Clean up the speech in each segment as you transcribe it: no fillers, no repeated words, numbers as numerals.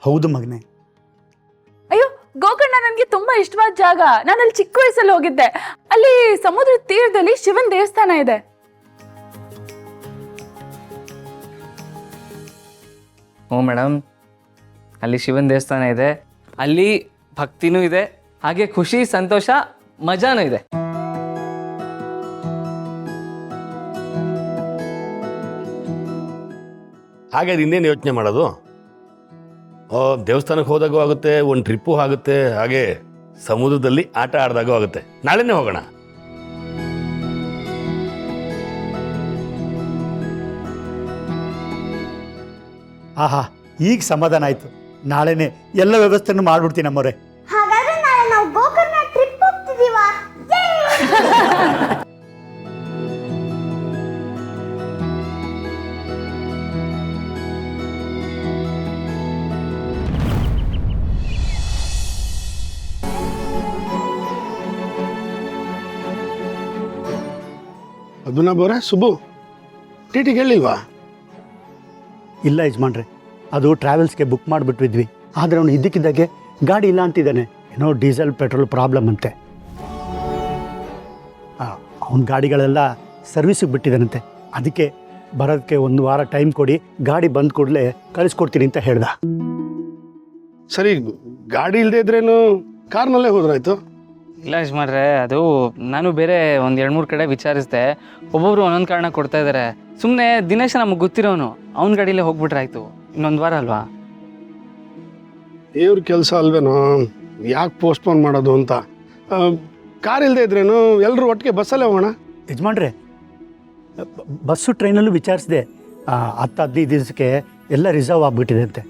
ಹೌದು ಮಗನೇ. ಅಯ್ಯೋ, ಗೋಕರ್ಣ ನನಗೆ ತುಂಬಾ ಇಷ್ಟವಾದ ಜಾಗ. ನಾನು ಅಲ್ಲಿ ಚಿಕ್ಕ ವಯಸ್ಸಲ್ಲಿ ಹೋಗಿದ್ದೆ. ಅಲ್ಲಿ ಸಮುದ್ರ ತೀರದಲ್ಲಿ ಶಿವನ ದೇವಸ್ಥಾನ ಇದೆ. ಹ್ಞೂ ಮೇಡಮ್, ಅಲ್ಲಿ ಶಿವನ ದೇವಸ್ಥಾನ ಇದೆ, ಅಲ್ಲಿ ಭಕ್ತಿನೂ ಇದೆ, ಹಾಗೆ ಖುಷಿ ಸಂತೋಷ ಮಜಾನೂ ಇದೆ. ಹಾಗಾದ್ರೆ ಇನ್ನೇನು ಯೋಚನೆ ಮಾಡೋದು? ದೇವಸ್ಥಾನಕ್ಕೆ ಹೋದಾಗೂ ಆಗುತ್ತೆ, ಒಂದು ಟ್ರಿಪ್ಪು ಆಗುತ್ತೆ, ಹಾಗೆ ಸಮುದ್ರದಲ್ಲಿ ಆಟ ಆಡಿದಾಗೂ ಆಗುತ್ತೆ. ನಾಳೆನೇ ಹೋಗೋಣ. ಆಹಾ, ಈಗ ಸಮಾಧಾನ ಆಯ್ತು. ನಾಳೆನೆ ಎಲ್ಲ ವ್ಯವಸ್ಥೆನೂ ಮಾಡ್ಬಿಡ್ತೀನಿ ನಮ್ಮವ್ರೆ. ಹಾಗಾದ್ರೆ ನಾಳೆ ನಾವು ಗೋಕರ್ಣ ಟ್ರಿಪ್ ಹೋಗ್ತಿದೀವಾ? ಅದನ್ನ ಬೋರ ಸುಬ್ಬು ಟಿ ಹೇಳಿಲ್ವಾ? ಇಲ್ಲ ಯಜಮಾನ್ರೆ, ಅದು ಟ್ರಾವೆಲ್ಸ್ಗೆ ಬುಕ್ ಮಾಡಿಬಿಟ್ಟಿದ್ವಿ. ಆದರೆ ಅವನು ಇದ್ದಕ್ಕಿದ್ದಾಗೆ ಗಾಡಿ ಇಲ್ಲ ಅಂತಿದ್ದಾನೆ. ಏನೋ ಡೀಸೆಲ್ ಪೆಟ್ರೋಲ್ ಪ್ರಾಬ್ಲಮ್ ಅಂತೆ. ಅವನ ಗಾಡಿಗಳೆಲ್ಲ ಸರ್ವಿಸಿಗೆ ಬಿಟ್ಟಿದ್ದಾನಂತೆ. ಅದಕ್ಕೆ ಬರೋದಕ್ಕೆ 1 ವಾರ ಟೈಮ್ ಕೊಡಿ, ಗಾಡಿ ಬಂದ ಕೂಡಲೇ ಕಳಿಸ್ಕೊಡ್ತೀನಿ ಅಂತ ಹೇಳ್ದ. ಸರಿ, ಗಾಡಿ ಇಲ್ಲದೆ ಇದ್ರೇನು ಕಾರ್ನಲ್ಲೇ ಹೋದ್ರಾಯ್ತು. ಇಲ್ಲ ಯಜಮಾನ್ರೆ, ಅದು ನಾನು ಬೇರೆ ಒಂದು 2-3 ಕಡೆ ವಿಚಾರಿಸಿದೆ. ಒಬ್ಬೊಬ್ರು ಒಂದೊಂದು ಕಾರಣ ಕೊಡ್ತಾ ಇದ್ದಾರೆ. ಸುಮ್ಮನೆ ದಿನೇಶ ನಮಗೆ ಗೊತ್ತಿರೋನು, ಅವ್ನ ಗಾಡಿಲೇ ಹೋಗ್ಬಿಟ್ರಾಯ್ತು. ಇನ್ನೊಂದು ವಾರ ಅಲ್ವಾ? ದೇವ್ರ ಕೆಲಸ ಅಲ್ವೇನೋ, ಯಾಕೆ ಪೋಸ್ಟ್ಪೋನ್ ಮಾಡೋದು ಅಂತ. ಕಾರ್ ಇಲ್ಲದೆ ಇದ್ರೇನು ಎಲ್ಲರೂ ಒಟ್ಟಿಗೆ ಬಸ್ಸಲ್ಲೇ ಹೋಗೋಣ. ಯಜಮಾನ್ರೆ, ಬಸ್ಸು ಟ್ರೈನಲ್ಲೂ ವಿಚಾರಿಸಿದೆ. 10-15 ದಿವಸಕ್ಕೆ ಎಲ್ಲ ರಿಸರ್ವ್ ಆಗಿಬಿಟ್ಟಿದೆ ಅಂತೆ.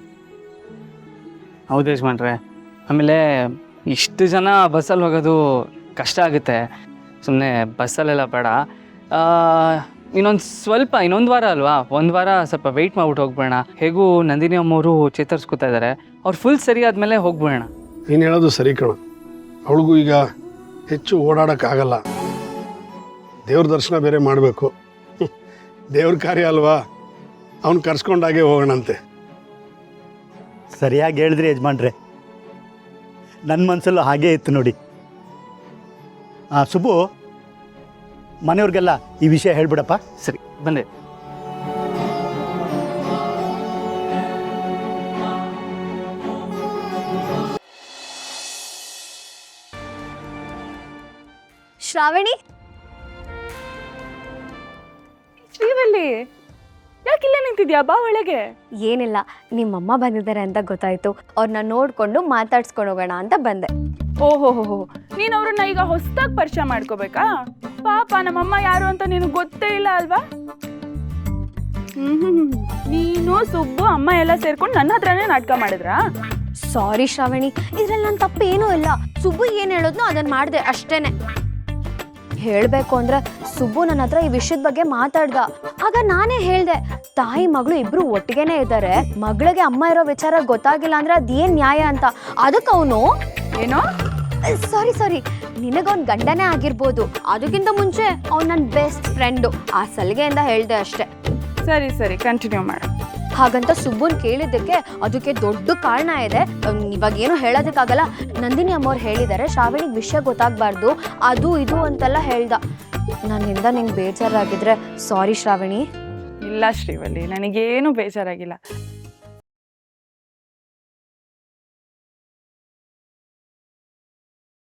ಹೌದು ಯಜಮಾನ್ರೆ, ಆಮೇಲೆ ಇಷ್ಟು ಜನ ಬಸ್ಸಲ್ಲಿ ಹೋಗೋದು ಕಷ್ಟ ಆಗುತ್ತೆ. ಸುಮ್ಮನೆ ಬಸ್ಸಲ್ಲೆಲ್ಲ ಬೇಡ. ಇನ್ನೊಂದು ವಾರ ಅಲ್ವಾ, 1 ವಾರ ಸ್ವಲ್ಪ ವೆಯ್ಟ್ ಮಾಡ್ಬಿಟ್ಟು ಹೋಗ್ಬೇಡ. ಹೇಗೂ ನಂದಿನಿ ಅಮ್ಮವರು ಚೇತರಿಸ್ಕೊತಾ ಇದ್ದಾರೆ. ಅವ್ರು ಫುಲ್ ಸರಿ ಆದಮೇಲೆ ಹೋಗ್ಬೇಡ. ನೀನು ಹೇಳೋದು ಸರಿ ಕಣ. ಅವಳಿಗೂ ಈಗ ಹೆಚ್ಚು ಓಡಾಡೋಕ್ಕಾಗಲ್ಲ. ದೇವ್ರ ದರ್ಶನ ಬೇರೆ ಮಾಡಬೇಕು. ದೇವ್ರ ಕಾರ್ಯ ಅಲ್ವಾ, ಅವ್ನು ಕರ್ಸ್ಕೊಂಡಾಗೆ ಹೋಗೋಣಂತೆ. ಸರಿಯಾಗಿ ಹೇಳಿದ್ರಿ ಯಜಮಾನ್ರೆ, ನನ್ನ ಮನಸ್ಸಲ್ಲೂ ಹಾಗೇ ಇತ್ತು ನೋಡಿ. ಸುಬ್ಬು, ಮನೆಯವ್ರಿಗೆಲ್ಲ ಈ ವಿಷಯ ಹೇಳ್ಬಿಡಪ್ಪ. ಸರಿ, ಬಂದೆ. ಶ್ರಾವಣಿ, ಶ್ರೀವಲ್ಲಿ, ಯಾಕಿಲ್ಲ ನಿಂತಿದ್ಯಾ? ಬಾ ಒಳಗೆ. ಏನಿಲ್ಲ, ನಿಮ್ಮಮ್ಮ ಬಂದಿದ್ದಾರೆ ಅಂತ ಗೊತ್ತಾಯ್ತು. ಅವ್ರನ್ನ ನೋಡ್ಕೊಂಡು ಮಾತಾಡ್ಸ್ಕೊಂಡು ಹೋಗೋಣ ಅಂತ ಬಂದೆ. ಓಹೋ, ನೀನು ಅವ್ರನ್ನ ಈಗ ಹೊಸದಾಗಿ ಪರಿಚಯ ಮಾಡ್ಕೋಬೇಕಾ? ಪಾಪ, ನಮ್ಮಮ್ಮ ಯಾರು ಅಂತ ನಿನಗೆ ಗೊತ್ತೇ ಇಲ್ಲ ಅಲ್ವಾ? ನೀನು ಸುಬ್ಬು ಅಮ್ಮ ಎಲ್ಲ ಸೇರ್ಕೊಂಡು ನನ್ನ ಹತ್ರನೇ ನಾಟಕ ಮಾಡಿದ್ರಾ? ಸಾರಿ ಶ್ರಾವಣಿ, ಇದ್ರಲ್ಲಿ ನನ್ನ ತಪ್ಪು ಏನೂ ಇಲ್ಲ. ಸುಬ್ಬು ಏನು ಹೇಳಿದ್ನೋ ಅದನ್ನ ಮಾಡಿದೆ ಅಷ್ಟೇನೆ. ಹೇಳಬೇಕು ಅಂದ್ರೆ ಸುಬ್ಬು ನನ್ನ ಹತ್ರ ಈ ವಿಷಯದ ಬಗ್ಗೆ ಮಾತಾಡ್ದ. ಆಗ ನಾನೇ ಹೇಳ್ದೆ, ತಾಯಿ ಮಗಳು ಇಬ್ರು ಒಟ್ಟಿಗೆನೇ ಇದ್ದಾರೆ, ಮಗಳಿಗೆ ಅಮ್ಮ ಇರೋ ವಿಚಾರ ಗೊತ್ತಾಗಿಲ್ಲ ಅಂದ್ರೆ ಅದೇನ್ ನ್ಯಾಯ ಅಂತ. ಅದಕ್ಕೆ ಅವನು ಏನೋ ಸಾರಿ ನಿನಗವ್ನ ಗಂಡನೇ ಆಗಿರ್ಬೋದು, ಅದಕ್ಕಿಂತ ಮುಂಚೆ ಅವ್ನು ನನ್ನ ಬೆಸ್ಟ್ ಫ್ರೆಂಡು. ಆ ಸಲಿಗೆಯಿಂದ ಹೇಳ್ದೆ ಅಷ್ಟೆ. ಸರಿ, ಕಂಟಿನ್ಯೂ ಮಾಡು. ಹಾಗಂತ ಸುಬ್ಬುನ್ ಕೇಳಿದ್ದಕ್ಕೆ ಅದಕ್ಕೆ ದೊಡ್ಡ ಕಾರಣ ಇದೆ. ಇವಾಗ ಏನು ಹೇಳೋದಕ್ಕಾಗಲ್ಲ. ನಂದಿನಿ ಅಮ್ಮವ್ರು ಹೇಳಿದ್ದಾರೆ ಶ್ರಾವಣಿಗೆ ವಿಷಯ ಗೊತ್ತಾಗಬಾರ್ದು, ಅದು ಇದು ಅಂತೆಲ್ಲ ಹೇಳ್ದ. ನನ್ನಿಂದ ನಿಂಗೆ ಬೇಜಾರಾಗಿದ್ರೆ ಸಾರಿ ಶ್ರಾವಣಿ. ಇಲ್ಲ ಶ್ರೀವಲ್ಲಿ, ನನಗೇನು ಬೇಜಾರಾಗಿಲ್ಲ.